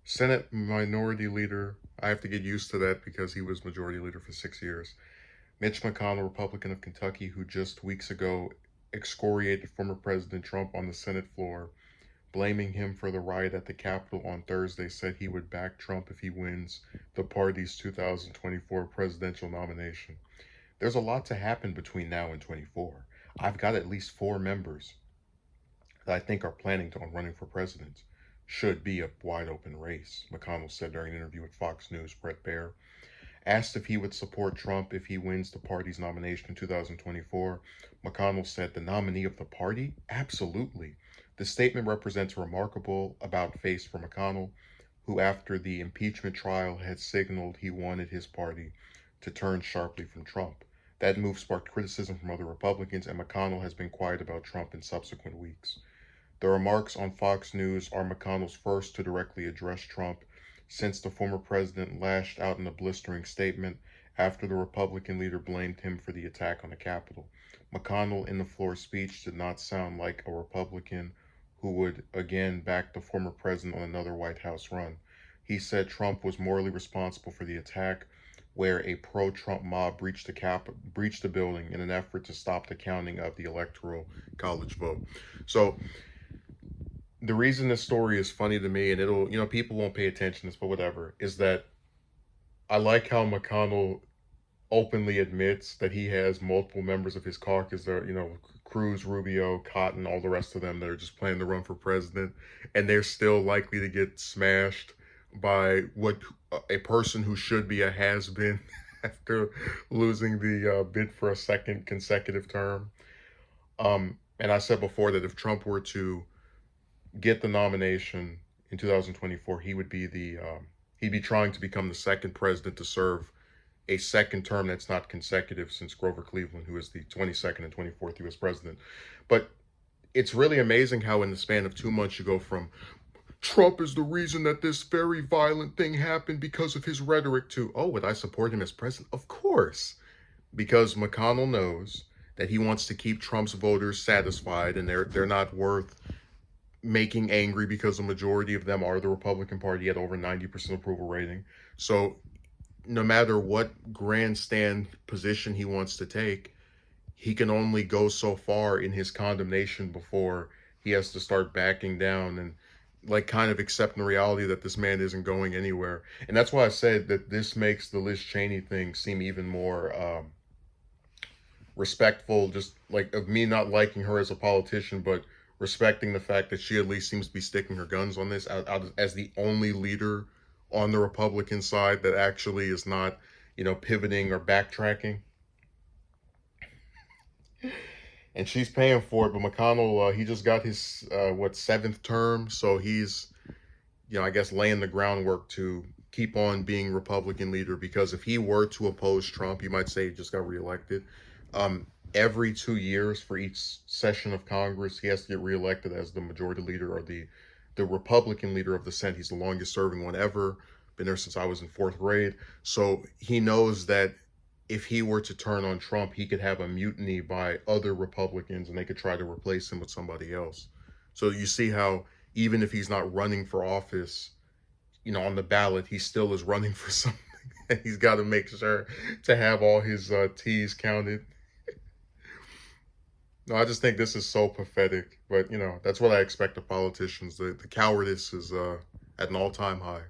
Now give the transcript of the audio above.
Senate Minority Leader, I have to get used to that because he was Majority Leader for 6 years. Mitch McConnell, Republican of Kentucky, who just weeks ago excoriated former President Trump on the Senate floor, blaming him for the riot at the Capitol on Thursday, said he would back Trump if he wins the party's 2024 presidential nomination. There's a lot to happen between now and 24. I've got at least 4 members that I think are planning on running for president. Should be a wide open race, McConnell said during an interview with Fox News. Brett Baer asked if he would support Trump if he wins the party's nomination in 2024. McConnell said, "The nominee of the party? Absolutely." The statement represents a remarkable about-face for McConnell, who after the impeachment trial had signaled he wanted his party to turn sharply from Trump. That move sparked criticism from other Republicans, and McConnell has been quiet about Trump in subsequent weeks. The remarks on Fox News are McConnell's first to directly address Trump since the former president lashed out in a blistering statement after the Republican leader blamed him for the attack on the Capitol. McConnell, in the floor speech, did not sound like a Republican who would again back the former president on another White House run. He said Trump was morally responsible for the attack, where a pro-Trump mob breached the building in an effort to stop the counting of the electoral college vote. So the reason this story is funny to me, and it'll, people won't pay attention to this, but whatever, is that I like how McConnell openly admits that he has multiple members of his caucus, Cruz, Rubio, Cotton, all the rest of them that are just planning to run for president, and they're still likely to get smashed by what a person who should be a has-been after losing the bid for a second consecutive term. And I said before that if Trump were to get the nomination in 2024, he'd be trying to become the second president to serve a second term that's not consecutive since Grover Cleveland, who is the 22nd and 24th U.S. president. But it's really amazing how in the span of 2 months you go from Trump is the reason that this very violent thing happened because of his rhetoric to, oh, would I support him as president? Of course, because McConnell knows that he wants to keep Trump's voters satisfied, and they're not worth making angry because the majority of them are the Republican Party at over 90% approval rating. So no matter what grandstand position he wants to take, he can only go so far in his condemnation before he has to start backing down and kind of accepting the reality that this man isn't going anywhere. And that's why I said that this makes the Liz Cheney thing seem even more respectful, just like of me not liking her as a politician, but respecting the fact that she at least seems to be sticking her guns on this as the only leader on the Republican side that actually is not, pivoting or backtracking. And she's paying for it. But McConnell, he just got his, 7th term. So he's, I guess laying the groundwork to keep on being Republican leader, because if he were to oppose Trump, you might say he just got reelected. Every 2 years for each session of Congress, he has to get reelected as the majority leader or the Republican leader of the Senate. He's the longest serving one ever. Been there since I was in 4th grade. So he knows that if he were to turn on Trump, he could have a mutiny by other Republicans and they could try to replace him with somebody else. So you see how even if he's not running for office, on the ballot, he still is running for something. And he's got to make sure to have all his T's counted. No, I just think this is so pathetic. But, that's what I expect of politicians. The cowardice is at an all-time high.